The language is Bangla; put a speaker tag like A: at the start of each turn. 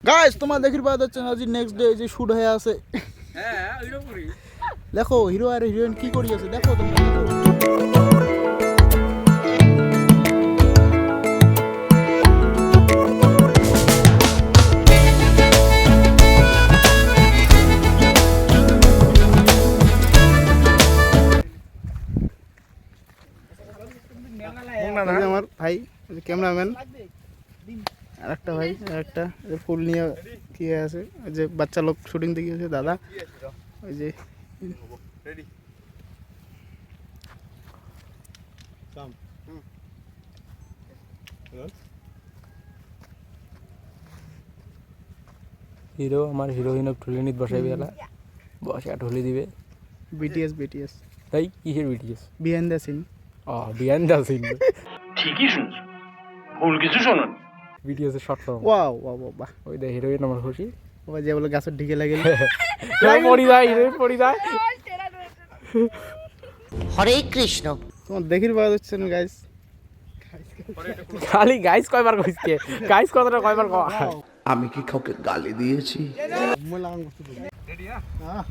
A: গাইস তোমার দেখির পাওয়া যাচ্ছে না যে নেক্সট ডে যে শুট হয়ে আছে।
B: হ্যাঁ ওইরকম করি।
A: দেখো হিরো আর হিরোইন কি করি আছে দেখো তোমরা দেখো। আমার ভাই ক্যামেরাম্যান আর একটা ভাই আর একটা ফুল নিয়ে কি আছে ওই যে বাচ্চা লোক শুটিং দেখে আছে দাদা ওই যে
B: হিরো আমার হিরোইনক ঠুলে নিত বসাই বেলা বসে ঠুলে দিবে।
A: বিটিএস বিটিএস
B: তাই কিসের BTS?
A: Behind the scene.
B: Behind the scene.
C: ঠিকই শুনছো, ভুল কিছু শোনেন।
B: বিটিএস এর শর্ট ফর্ম।
A: ওয়াও ওয়াও বাহ
B: ওই দে হিরোইন আমার খুশি।
A: ওই যে বলে গাছের ঢিকে লাগে
B: পড়ি যায় হিরোইন পড়ি যায়।
D: হরে কৃষ্ণ।
A: তোমার দেখির পাওয়া যাচ্ছে না গাইস।
B: খালি গাইস কয়বার কইছে? গাইস কথাটা কয়বার কয়?
E: আমি কি কাউকে গালি দিয়েছি?
A: রেডি না? হ্যাঁ